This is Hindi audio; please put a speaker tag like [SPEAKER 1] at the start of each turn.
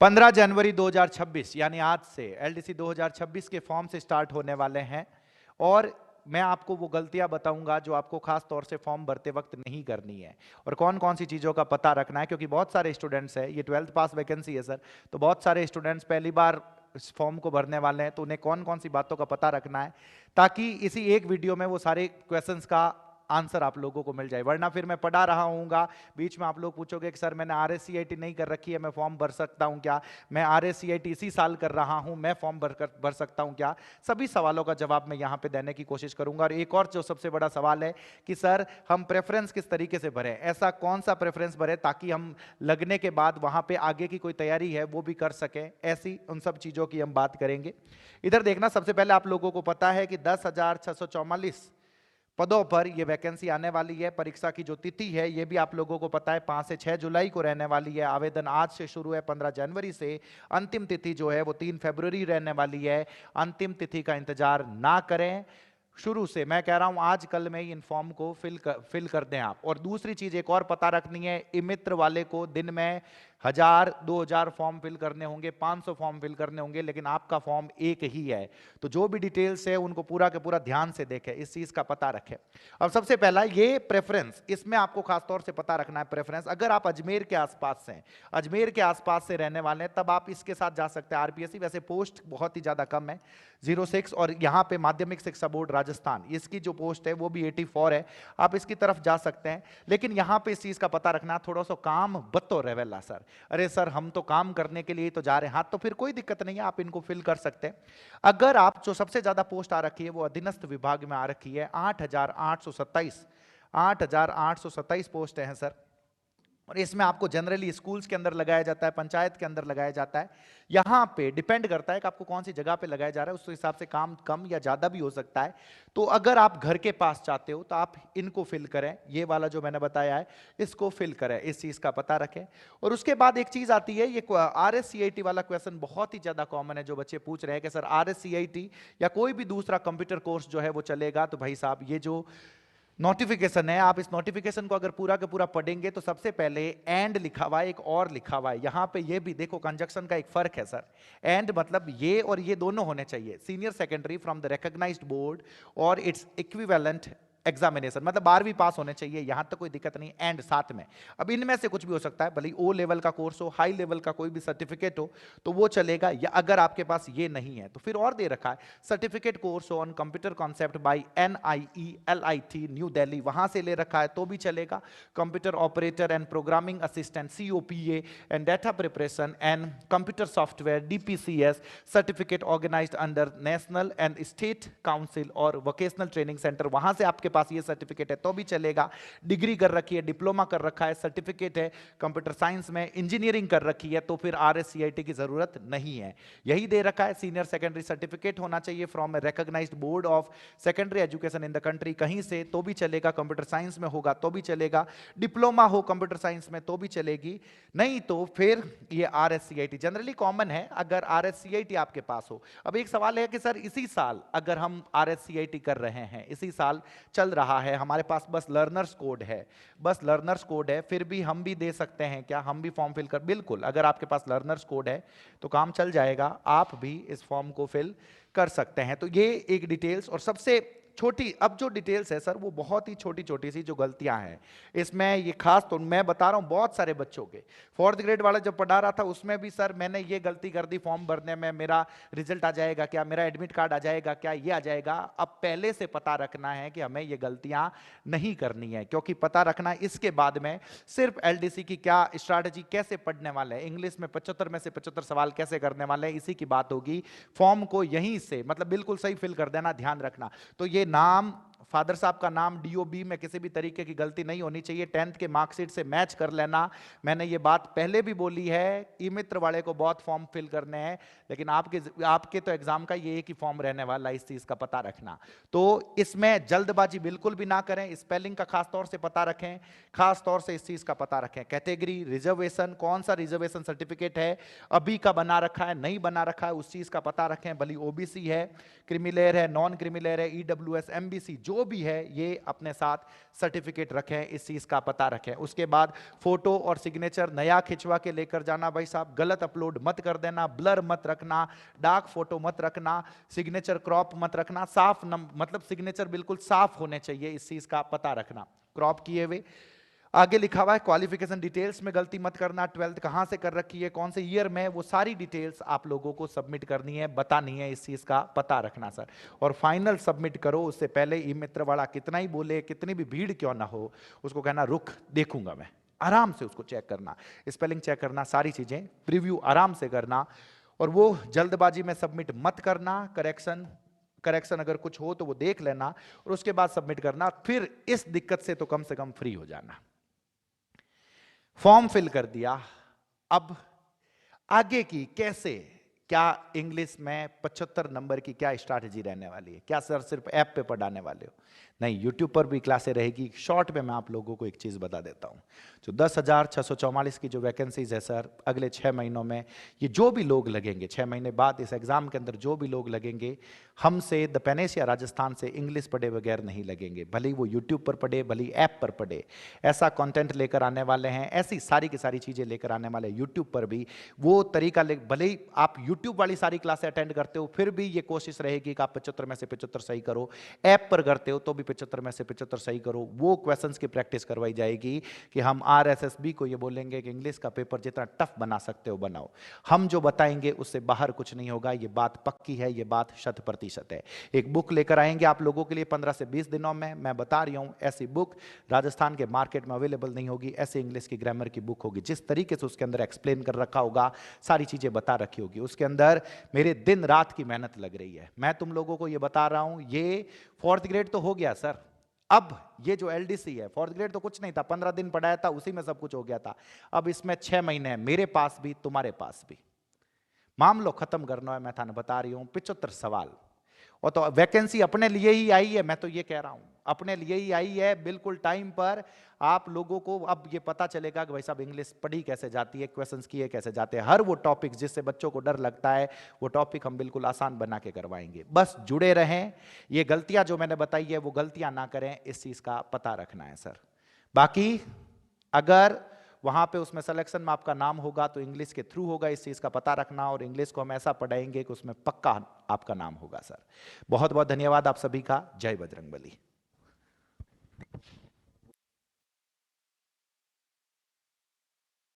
[SPEAKER 1] 15 जनवरी 2026 यानी आज से एलडीसी 2026 के फॉर्म से स्टार्ट होने वाले हैं। और मैं आपको वो गलतियां बताऊंगा जो आपको खास तौर से फॉर्म भरते वक्त नहीं करनी है, और कौन कौन सी चीज़ों का पता रखना है, क्योंकि बहुत सारे स्टूडेंट्स हैं, ये 12th पास वैकेंसी है सर, तो बहुत सारे स्टूडेंट्स पहली बार इस फॉर्म को भरने वाले हैं, तो उन्हें कौन कौन सी बातों का पता रखना है, ताकि इसी एक वीडियो में वो सारे क्वेश्चंस का आंसर आप लोगों को मिल जाए। वरना फिर मैं पढ़ा रहा हूँगा, बीच में आप लोग पूछोगे कि सर मैंने RSCIT नहीं कर रखी है, मैं फॉर्म भर सकता हूँ क्या, मैं RSCIT इसी साल कर रहा हूँ, मैं फॉर्म भर सकता हूँ क्या। सभी सवालों का जवाब मैं यहाँ पे देने की कोशिश करूंगा। और एक और जो सबसे बड़ा सवाल है कि सर हम प्रेफरेंस किस तरीके से भरें, ऐसा कौन सा प्रेफरेंस भरें ताकि हम लगने के बाद वहाँ पे आगे की कोई तैयारी है वो भी कर सकें, ऐसी उन सब चीज़ों की हम बात करेंगे। इधर देखना, सबसे पहले आप लोगों को पता है कि 10,644 पदों पर यह वैकेंसी आने वाली है। परीक्षा की जो तिथि है ये भी आप लोगों को पता है, 5 से 6 जुलाई को रहने वाली है। आवेदन आज से शुरू है 15 जनवरी से। अंतिम तिथि जो है वो 3 फरवरी रहने वाली है। अंतिम तिथि का इंतजार ना करें, शुरू से मैं कह रहा हूं आज कल में ही इन फॉर्म को फिल कर दें आप। और दूसरी चीज एक और पता रखनी है, ई मित्र वाले को दिन में 1000-2000 फॉर्म फिल करने होंगे, 500 फॉर्म फिल करने होंगे, लेकिन आपका फॉर्म एक ही है। तो जो भी डिटेल्स है उनको पूरा के पूरा ध्यान से देखें, इस चीज का पता रखें। अब सबसे पहला ये प्रेफरेंस, इसमें आपको खासतौर से पता रखना है प्रेफरेंस। अगर आप अजमेर के आसपास से, अजमेर के आसपास से रहने वाले हैं, तब आप इसके साथ जा सकते हैं। आरपीएससी वैसे पोस्ट बहुत ही ज्यादा कम है, 06, और यहाँ पे माध्यमिक शिक्षा बोर्ड राजस्थान, इसकी जो पोस्ट है वो भी 84 है, आप इसकी तरफ जा सकते हैं। लेकिन यहाँ पे इस चीज का पता रखना, थोड़ा सा काम बत्तो रेवेला सर, अरे सर हम तो काम करने के लिए तो जा रहे हैं, हाँ तो फिर कोई दिक्कत नहीं है, आप इनको फिल कर सकते हैं। अगर आप, जो सबसे ज्यादा पोस्ट आ रखी है वो अधीनस्थ विभाग में आ रखी है, 8,827 पोस्ट हैं सर। और इसमें आपको जनरली स्कूल्स के अंदर लगाया जाता है, पंचायत के अंदर लगाया जाता है। यहाँ पे डिपेंड करता है कि आपको कौन सी जगह पे लगाया जा रहा है, उस हिसाब से काम कम या ज़्यादा भी हो सकता है। तो अगर आप घर के पास चाहते हो तो आप इनको फिल करें, ये वाला जो मैंने बताया है इसको फिल करें, इस चीज़ का पता रखें। और उसके बाद एक चीज़ आती है, ये RSCIT वाला क्वेश्चन बहुत ही ज़्यादा कॉमन है, जो बच्चे पूछ रहे हैं कि सर RSCIT या कोई भी दूसरा कंप्यूटर कोर्स जो है वो चलेगा। तो भाई साहब, ये जो नोटिफिकेशन है, आप इस नोटिफिकेशन को अगर पूरा का पूरा पढ़ेंगे तो सबसे पहले एंड लिखा हुआ है, एक और लिखा हुआ है यहाँ पे, ये भी देखो कंजक्शन का एक फर्क है सर। एंड मतलब ये और ये दोनों होने चाहिए, senior secondary from the recognised board और इट्स इक्विवेलेंट एग्जामिनेशन, मतलब 12वीं पास होने चाहिए, यहां तक कोई दिक्कत नहीं। एंड साथ में, अब इनमें से कुछ भी हो सकता है, भले O लेवल का कोर्स हो, हाई लेवल का कोई भी सर्टिफिकेट हो तो वो चलेगा। या अगर आपके पास ये नहीं है तो फिर और दे रखा है, certificate course on computer concept by NIELIT new Delhi, वहां से ले रखा है तो भी चलेगा। Computer operator and programming assistant COPA and data preparation and computer software DPCS certificate organised under national and state council और वोकेशनल ट्रेनिंग सेंटर, वहां से आपके पास ये सर्टिफिकेट है तो भी चलेगा। डिग्री कर रखी है, डिप्लोमा कर रखा है, सर्टिफिकेट है कंप्यूटर साइंस में, इंजीनियरिंग कर रखी है, तो फिर RSCIT की जरूरत नहीं है। यही दे रखा है, सीनियर सेकेंडरी सर्टिफिकेट होना चाहिए from a recognised board of secondary education in the country, कहीं से तो भी चलेगा। कंप्यूटर साइंस में होगा तो भी चलेगा, डिप्लोमा हो कंप्यूटर साइंस में तो भी चलेगी, नहीं तो फिर ये RSCIT जनरली कॉमन है अगर RSCIT आपके पास हो। अब एक सवाल है कि सर इसी साल अगर हम RSCIT कर रहे हैं, इसी साल चल रहा है, हमारे पास बस लर्नर्स कोड है, बस लर्नर्स कोड है, फिर भी हम भी दे सकते हैं क्या, हम भी फॉर्म फिल कर, बिल्कुल अगर आपके पास लर्नर्स कोड है तो काम चल जाएगा, आप भी इस फॉर्म को फिल कर सकते हैं। तो ये एक डिटेल्स। और सबसे छोटी, अब जो डिटेल्स है सर वो बहुत ही छोटी छोटी सी जो गलतियां हैं इसमें, ये खास तो मैं बता रहा हूं बहुत सारे बच्चों के, 4th ग्रेड वाला जब पढ़ा रहा था उसमें भी सर मैंने ये गलती कर दी फॉर्म भरने में, मेरा रिजल्ट आ जाएगा क्या, मेरा एडमिट कार्ड आ जाएगा क्या, ये आ जाएगा। अब पहले से पता रखना है कि हमें ये गलतियां नहीं करनी है, क्योंकि पता रखना इसके बाद में सिर्फ LDC की क्या स्ट्रैटेजी, कैसे पढ़ने वाले हैं, इंग्लिश में 75 में से 75 सवाल कैसे करने वाले हैं, इसी की बात होगी। फॉर्म को यहीं से मतलब बिल्कुल सही फिल कर देना, ध्यान रखना। तो ये नाम, फादर साहब का नाम DOB में किसी भी तरीके की गलती नहीं होनी चाहिए, 10th के मार्कशीट से मैच कर लेना। मैंने ये बात पहले भी बोली है, ई मित्र वाले को बहुत फॉर्म फिल करने हैं, लेकिन आपके तो एग्जाम का ये एक ही फॉर्म रहने वाला, इस चीज का पता रखना। तो इसमें जल्दबाजी बिल्कुल भी ना करें, स्पेलिंग का खास तौर से पता रखें, खास तौर से इस चीज का पता रखें। कैटेगरी, रिजर्वेशन, कौन सा रिजर्वेशन सर्टिफिकेट है, अभी का बना रखा है, नहीं बना रखा है, उस चीज का पता रखें। भली OBC है, क्रिमिलेयर है, नॉन क्रिमिलेयर है, EWS, MBC, जो जो भी है ये अपने साथ सर्टिफिकेट रखें, इस चीज का पता रखें। उसके बाद फोटो और सिग्नेचर नया खिंचवा के लेकर जाना भाई साहब, गलत अपलोड मत कर देना, ब्लर मत रखना, डार्क फोटो मत रखना, सिग्नेचर क्रॉप मत रखना, साफ मतलब सिग्नेचर बिल्कुल साफ होने चाहिए, इस चीज का पता रखना, क्रॉप किए हुए। आगे लिखा हुआ है क्वालिफिकेशन डिटेल्स में गलती मत करना, 12th कहां से कर रखी है, कौन से ईयर में, वो सारी डिटेल्स आप लोगों को सबमिट करनी है, बतानी है, इस चीज का पता रखना सर। और फाइनल सबमिट करो उससे पहले ई मित्र वाला कितना ही बोले, कितनी भी भीड़ क्यों ना हो, उसको कहना रुक देखूंगा मैं, आराम से उसको चेक करना, स्पेलिंग चेक करना, सारी चीजें प्रीव्यू आराम से करना। और वो जल्दबाजी में सबमिट मत करना, करेक्शन अगर कुछ हो तो वो देख लेना और उसके बाद सबमिट करना। फिर इस दिक्कत से तो कम से कम फ्री हो जाना। फॉर्म फिल कर दिया, अब आगे की कैसे, क्या इंग्लिश में 75 नंबर की क्या स्ट्रैटेजी रहने वाली है? क्या सर सिर्फ ऐप पे पढ़ाने वाले हो? नहीं, यूट्यूब पर भी क्लासें रहेगी। शॉर्ट में मैं आप लोगों को एक चीज़ बता देता हूँ, जो 10,644 की जो वैकेंसीज है सर, अगले 6 महीनों में ये जो भी लोग लगेंगे, 6 महीने बाद इस एग्जाम के अंदर जो भी लोग लगेंगे, हमसे द पेनेस या राजस्थान से इंग्लिश पढ़े बगैर नहीं लगेंगे, भले ही वो यूट्यूब पर पढ़े, भले ही ऐप पर पढ़े। ऐसा कंटेंट लेकर आने वाले हैं, ऐसी सारी की सारी चीज़ें लेकर आने वाले यूट्यूब पर भी वो तरीका ले। भले ही आप यूट्यूब वाली सारी क्लासें अटेंड करते हो, फिर भी ये कोशिश रहेगी कि आप 75 में से 75 सही करो। ऐप पर करते हो तो भी 75 में से 75 सही करो। वो क्वेश्चंस की प्रैक्टिस करवाई जाएगी कि हम आरएसएसबी को ये बोलेंगे कि इंग्लिश का पेपर जितना टफ बना सकते हो बनाओ, हम जो बताएंगे उससे बाहर कुछ नहीं होगा। ये बात पक्की है, ये बात 100% है। एक बुक लेकर आएंगे आप लोगों के लिए 15 से 20 दिनों में, मैं बता रही हूं, ऐसी बुक राजस्थान के मार्केट में अवेलेबल नहीं होगी। ऐसे इंग्लिश की ग्रामर की बुक होगी, जिस तरीके से उसके अंदर एक्सप्लेन कर रखा होगा, सारी चीजें बता रखी होगी। उसके अंदर मेरे दिन रात की मेहनत लग रही है। मैं तुम लोगों को ये बता रहा हूं, ये 4th ग्रेड तो हो गया सर, अब ये जो एलडीसी है, 4th ग्रेड तो कुछ नहीं था, 15 दिन पढ़ाया था, उसी में सब कुछ हो गया था। अब इसमें 6 महीने हैं, मेरे पास भी तुम्हारे पास भी। मामलो खत्म करना है, मैं थाने बता रही हूं 75 सवाल। और तो वैकेंसी अपने लिए ही आई है, मैं तो ये कह रहा हूं अपने लिए ही आई है, बिल्कुल टाइम पर। आप लोगों को अब ये पता चलेगा कि भाई साहब इंग्लिश पढ़ी कैसे जाती है, क्वेश्चंस किए कैसे जाते हैं। हर वो टॉपिक जिससे बच्चों को डर लगता है, वो टॉपिक हम बिल्कुल आसान बना के करवाएंगे। बस जुड़े रहें, ये गलतियां जो मैंने बताई है वो गलतियां ना करें, इस चीज का पता रखना है सर। बाकी अगर वहां पे उसमें सिलेक्शन में आपका नाम होगा तो इंग्लिश के थ्रू होगा, इस चीज का पता रखना। और इंग्लिश को हम ऐसा पढ़ाएंगे कि उसमें पक्का आपका नाम होगा सर। बहुत बहुत धन्यवाद आप सभी का। जय बजरंगबली।